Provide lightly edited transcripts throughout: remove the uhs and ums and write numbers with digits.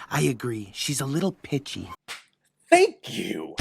I agree. She's a little pitchy. Thank you!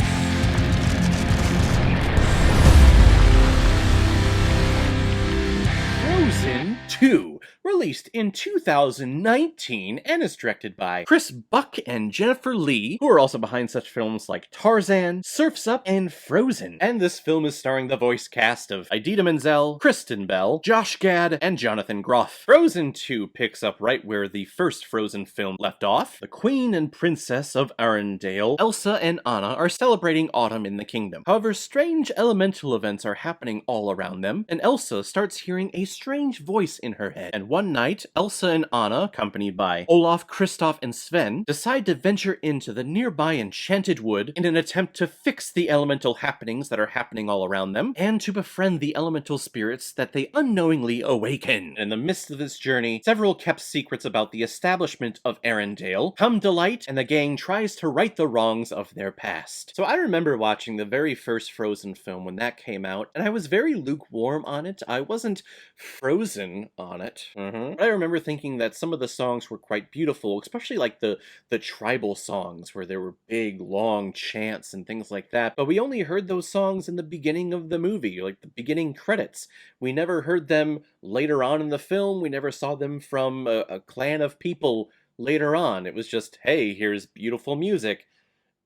Frozen 2, released in 2019 and is directed by Chris Buck and Jennifer Lee, who are also behind such films like Tarzan, Surf's Up, and Frozen. And this film is starring the voice cast of Idina Menzel, Kristen Bell, Josh Gad, and Jonathan Groff. Frozen 2 picks up right where the first Frozen film left off. The Queen and Princess of Arendelle, Elsa and Anna, are celebrating autumn in the kingdom. However, strange elemental events are happening all around them, and Elsa starts hearing a strange voice in her head. And one night, Elsa and Anna, accompanied by Olaf, Kristoff, and Sven, decide to venture into the nearby enchanted wood in an attempt to fix the elemental happenings that are happening all around them, and to befriend the elemental spirits that they unknowingly awaken. In the midst of this journey, several kept secrets about the establishment of Arendelle come to light, and the gang tries to right the wrongs of their past. So I remember watching the very first Frozen film when that came out, and I was very lukewarm on it. I wasn't frozen on it. I remember thinking that some of the songs were quite beautiful, especially like the tribal songs where there were big, long chants and things like that. But we only heard those songs in the beginning of the movie, like the beginning credits. We never heard them later on in the film. We never saw them from a clan of people later on. It was just, hey, here's beautiful music.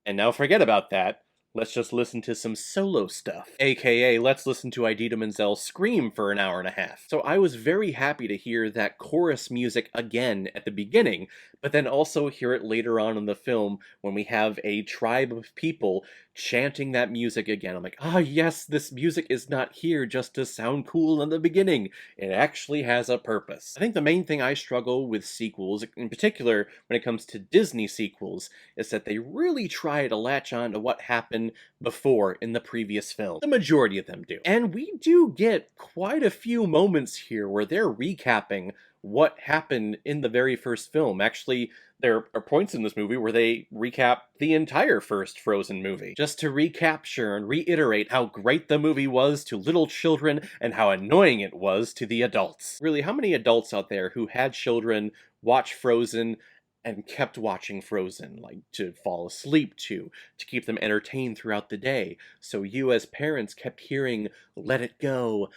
And now forget about that. Let's just listen to some solo stuff. AKA, let's listen to Idina Menzel scream for an hour and a half. So I was very happy to hear that chorus music again at the beginning, but then also hear it later on in the film when we have a tribe of people chanting that music again. I'm like, ah yes, this music is not here just to sound cool in the beginning. It actually has a purpose. I think the main thing I struggle with sequels, in particular when it comes to Disney sequels, is that they really try to latch on to what happened before in the previous film. The majority of them do. And we do get quite a few moments here where they're recapping what happened in the very first film. Actually, there are points in this movie where they recap the entire first Frozen movie, just to recapture and reiterate how great the movie was to little children and how annoying it was to the adults. Really, how many adults out there who had children watch Frozen and kept watching Frozen, like to fall asleep to keep them entertained throughout the day? So you as parents kept hearing, let it go,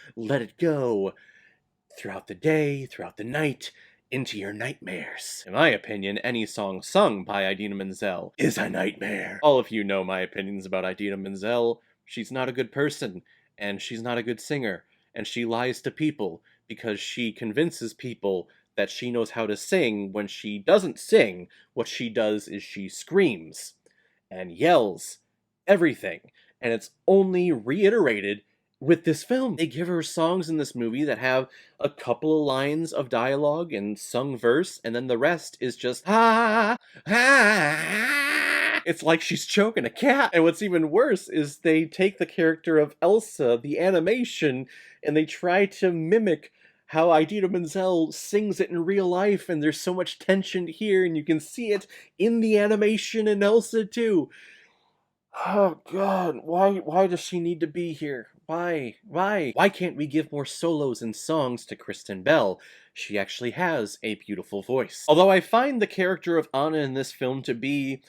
throughout the day, throughout the night, into your nightmares. In my opinion, any song sung by Idina Menzel is a nightmare. All of you know my opinions about Idina Menzel. She's not a good person, and she's not a good singer, and she lies to people because she convinces people that she knows how to sing when she doesn't sing. What she does is she screams and yells everything, and it's only reiterated with this film. They give her songs in this movie that have a couple of lines of dialogue and sung verse, and then the rest is just it's like she's choking a cat. And what's even worse is they take the character of Elsa, the animation, and they try to mimic how Idina Menzel sings it in real life, and there's so much tension here, and you can see it in the animation in Elsa too. Oh god, why does she need to be here? Why can't we give more solos and songs to Kristen Bell? She actually has a beautiful voice. Although I find the character of Anna in this film to be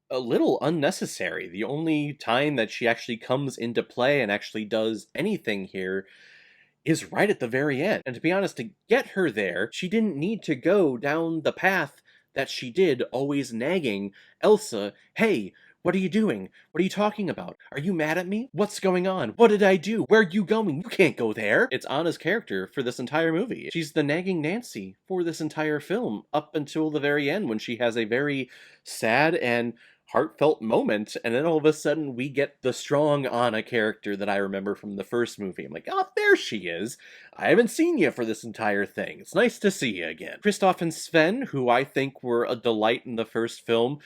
a little unnecessary. The only time that she actually comes into play and actually does anything here is right at the very end. And to be honest, to get her there, she didn't need to go down the path that she did, always nagging Elsa, hey, what are you doing? What are you talking about? Are you mad at me? What's going on? What did I do? Where are you going? You can't go there. It's Anna's character for this entire movie. She's the nagging Nancy for this entire film, up until the very end when she has a very sad and heartfelt moment, and then all of a sudden we get the strong Anna character that I remember from the first movie. I'm like, oh, there she is. I haven't seen you for this entire thing. It's nice to see you again. Kristoff and Sven, who I think were a delight in the first film,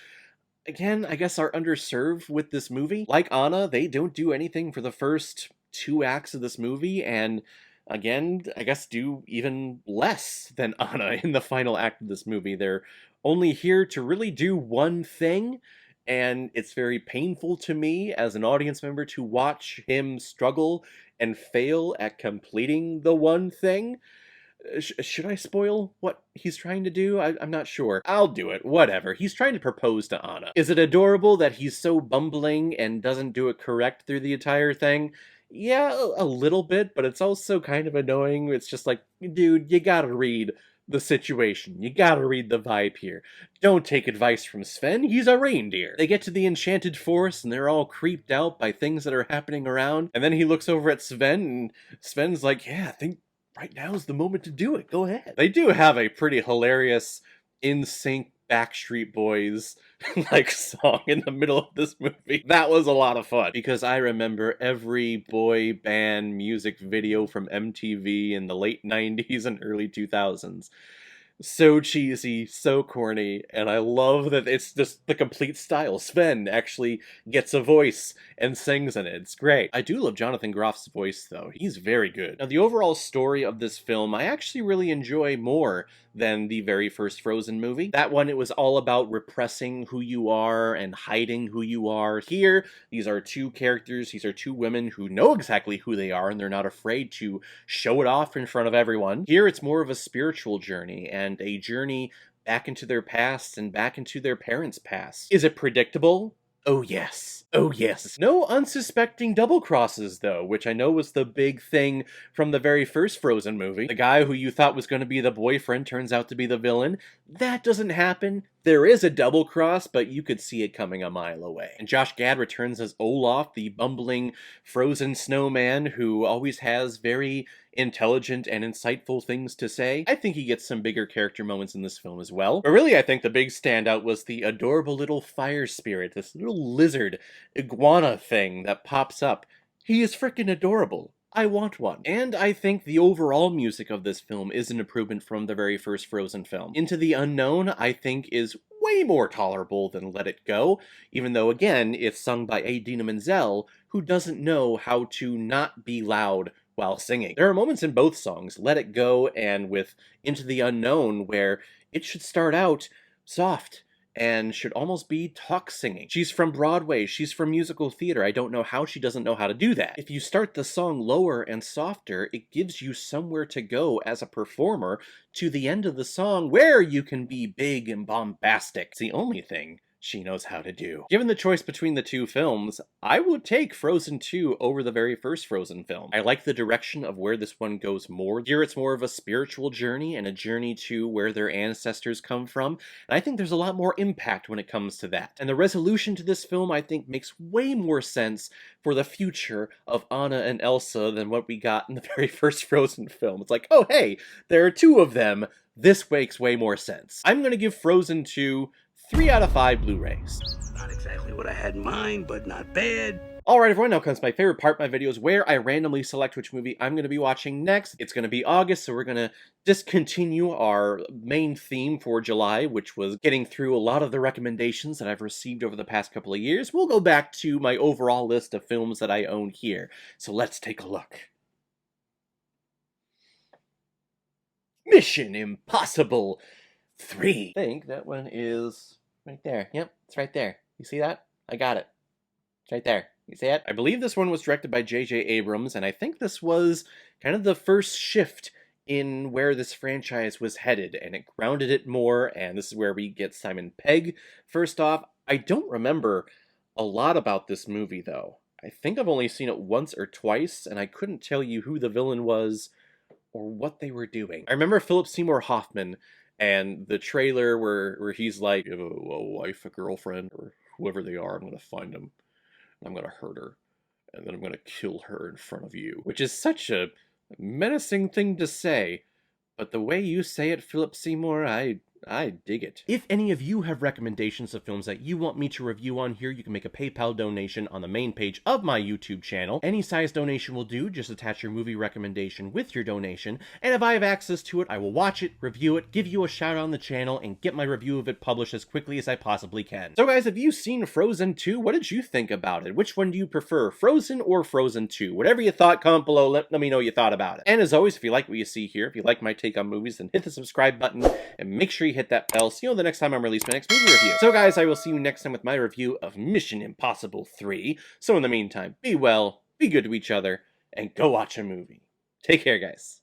again, I guess are underserved with this movie. Like Anna, they don't do anything for the first 2 acts of this movie, and again, I guess do even less than Anna in the final act of this movie. They're only here to really do one thing, and it's very painful to me as an audience member to watch him struggle and fail at completing the one thing. should I spoil what he's trying to do? I'm not sure. I'll do it. Whatever. He's trying to propose to Anna. Is it adorable that he's so bumbling and doesn't do it correct through the entire thing? Yeah, a little bit, but it's also kind of annoying. It's just like, dude, you gotta read the situation. You gotta read the vibe here. Don't take advice from Sven, he's a reindeer. They get to the enchanted forest and they're all creeped out by things that are happening around, and then he looks over at Sven and Sven's like, yeah, I think right now is the moment to do it. Go ahead. They do have a pretty hilarious in sync Backstreet Boys like song in the middle of this movie. That was a lot of fun because I remember every boy band music video from MTV in the late 90s and early 2000s. So cheesy, so corny, and I love that it's just the complete style. Sven actually gets a voice and sings in it. It's great. I do love Jonathan Groff's voice, though. He's very good. Now, the overall story of this film, I actually really enjoy more than the very first Frozen movie. That one, it was all about repressing who you are and hiding who you are. Here, these are two characters, these are two women who know exactly who they are, and they're not afraid to show it off in front of everyone. Here, it's more of a spiritual journey, and a journey back into their past and back into their parents' past. Is it predictable? Oh yes. Oh yes. No unsuspecting double crosses though, which I know was the big thing from the very first Frozen movie. The guy who you thought was going to be the boyfriend turns out to be the villain. That doesn't happen. There is a double cross, but you could see it coming a mile away. And Josh Gad returns as Olaf, the bumbling frozen snowman who always has very intelligent and insightful things to say. I think he gets some bigger character moments in this film as well. But really, I think the big standout was the adorable little fire spirit, this little lizard iguana thing that pops up. He is freaking adorable. I want one. And I think the overall music of this film is an improvement from the very first Frozen film. Into the Unknown, I think, is way more tolerable than Let It Go, even though, again, it's sung by Idina Menzel, who doesn't know how to not be loud while singing. There are moments in both songs, Let It Go and with Into the Unknown, where it should start out soft and should almost be talk singing. She's from Broadway, she's from musical theater, I don't know how she doesn't know how to do that. If you start the song lower and softer, it gives you somewhere to go as a performer to the end of the song where you can be big and bombastic. It's the only thing she knows how to do. Given the choice between the two films, I would take Frozen 2 over the very first Frozen film. I like the direction of where this one goes more. Here it's more of a spiritual journey and a journey to where their ancestors come from, and I think there's a lot more impact when it comes to that. And the resolution to this film, I think, makes way more sense for the future of Anna and Elsa than what we got in the very first Frozen film. It's like, oh hey, there are two of them. This makes way more sense. I'm gonna give Frozen 2 3 out of 5 Blu-rays. Not exactly what I had in mind, but not bad. Alright everyone, now comes my favorite part of my videos where I randomly select which movie I'm going to be watching next. It's going to be August, so we're going to discontinue our main theme for July, which was getting through a lot of the recommendations that I've received over the past couple of years. We'll go back to my overall list of films that I own here. So let's take a look. Mission Impossible 3. I think that one is right there. Yep, it's right there. You see that? I got it. It's right there. You see it? I believe this one was directed by J.J. Abrams, and I think this was kind of the first shift in where this franchise was headed, and it grounded it more, and this is where we get Simon Pegg. First off, I don't remember a lot about this movie, though. I think I've only seen it once or twice, and I couldn't tell you who the villain was or what they were doing. I remember Philip Seymour Hoffman and the trailer where he's like, you have a wife, a girlfriend, or whoever they are, I'm going to find them, and I'm going to hurt her, and then I'm going to kill her in front of you. Which is such a menacing thing to say, but the way you say it, Philip Seymour, I dig it. If any of you have recommendations of films that you want me to review on here, you can make a PayPal donation on the main page of my YouTube channel. Any size donation will do, just attach your movie recommendation with your donation, and if I have access to it, I will watch it, review it, give you a shout out on the channel, and get my review of it published as quickly as I possibly can. So guys, have you seen Frozen 2? What did you think about it? Which one do you prefer, Frozen or Frozen 2? Whatever you thought, comment below, let me know you thought about it. And as always, if you like what you see here, if you like my take on movies, then hit the subscribe button, and make sure you hit that bell so you know the next time I release my next movie review. So guys, I will see you next time with my review of Mission Impossible 3. So in the meantime, be well, be good to each other, and go watch a movie. Take care, guys.